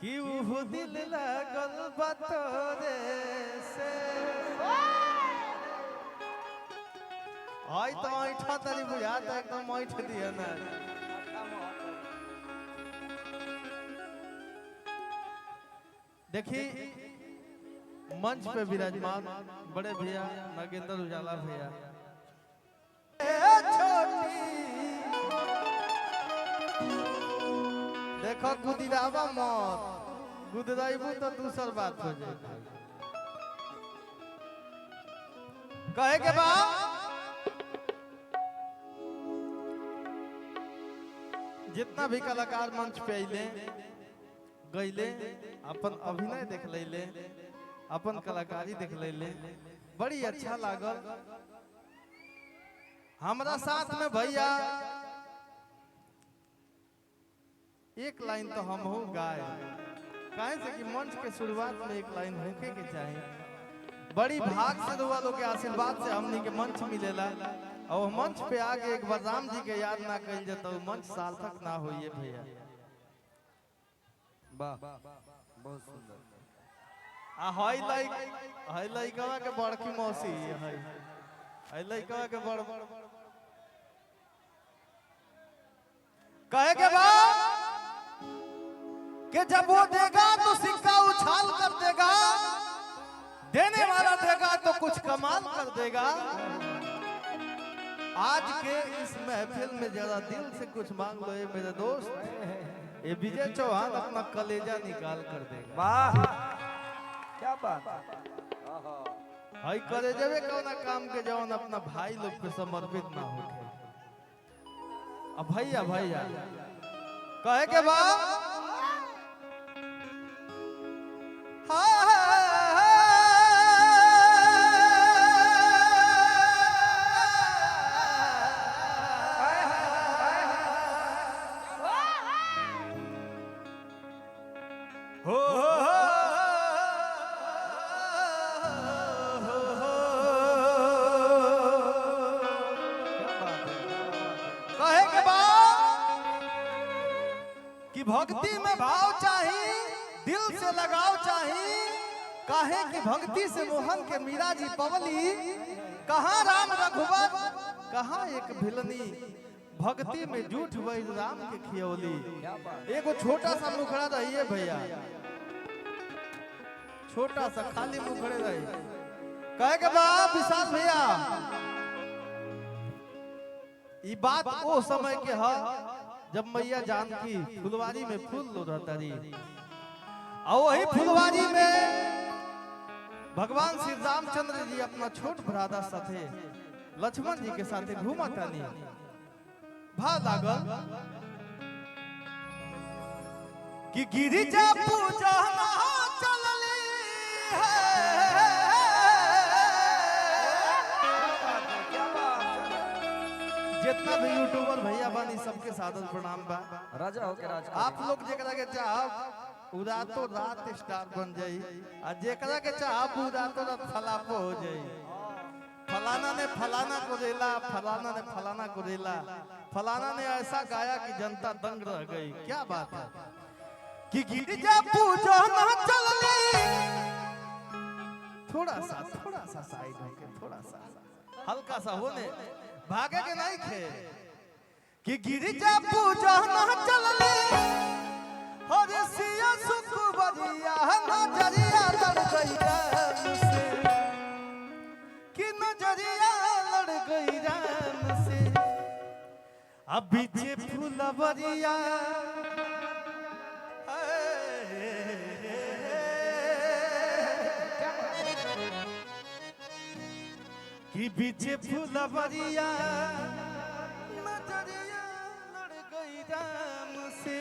कि वो दिल लागल बतोरे से आई तो ऐठा तरी बुझाता एकदम ऐठ दिया ना। देखी मंच पे विराजमान बड़े भैया नागेंद्र उजाला भैया देखो गुदिरावा मत गुदराइबू तो दूसर बात हो जाए। कहे के बा जितना भी कलाकार मंच पे अइले गईले अपन अभिनय देख ले अपन कलाकारी देख ले बड़ी अच्छा लागल। हमरा साथ में भैया एक लाइन तो हम हो गाय कहे से कि मंच के शुरुआत में एक लाइन होके के चाहिए। बड़ी भाग से दुआ लोग के आशीर्वाद से हमनी के मंच मिलेला और मंच पे आगे एक बार राम जी के याद ना कइल जाए तो मंच सार्थक ना होइए भैया। वाह बहुत सुंदर। आ हाई लइकवा के बड़की मौसी हाई लइकवा के बड़ कहे के बा कि जब वो देगा तो सिक्का उछाल कर देगा, देने वाला देगा तो कुछ कमाल कर देगा। आज के इस महफिल में जरा दिल से कुछ मांग लो ये मेरे दोस्त, ये विजय चौहान अपना कलेजा निकाल कर देगा। वाह क्या बात। हाई कलेजा में कौन काम के जवान अपना भाई लोग पे समर्पित ना हो। अब भैया भैया कहे के बा कि भक्ति में भाव चाहिए, दिल से लगाव चाहिए। काहे कि भक्ति से मोहन के मीरा जी पवली, कहाँ राम रघुवर कहाँ एक भिलनी, भक्ति में झूठ वही राम के खियौली। एगो छोटा सा मुखड़ा रहिए भैया, छोटा सा खाली मुखड़े रही। कहे के बा विशाल भैया ये बात वो समय के है जब मैया जानकी फुलवारी में फूल लो रहता रही और वही फुलवारी में भगवान श्री रामचंद्र जी अपना छोट भरादा साथे लक्ष्मण जी के साथे घूमा तानी। भा लागल कि गिरिजा पूजा चलली है। जितना भी यूट्यूबर भैया बानी सबके सादर प्रणाम बा। राजा हो के राज आप लोग जेकरा के चाहब उदातो रात स्टार बन जाई आ जेकरा के चाहब उदातो रात फलापो हो जाई। फलाना ने फलाना को रेला, फलाना ने फलाना को रेला, फलाना ने ऐसा गाया कि जनता दंग रह गई। क्या बात है कि गिरिजा पूजा ना चलली। थोड़ा सा साइड होके थोड़ा सा हल्का सा होने भागे के नहीं थे कि गिरिजा पूजा ना चलली। और सिया सुख बरिया नजरिया लड़ गई राम से, कि नजरिया लड़ गई राम से। अब पीछे फुलवरिया कि पीछे फुलवरिया नजरिया लड़ गई राम से।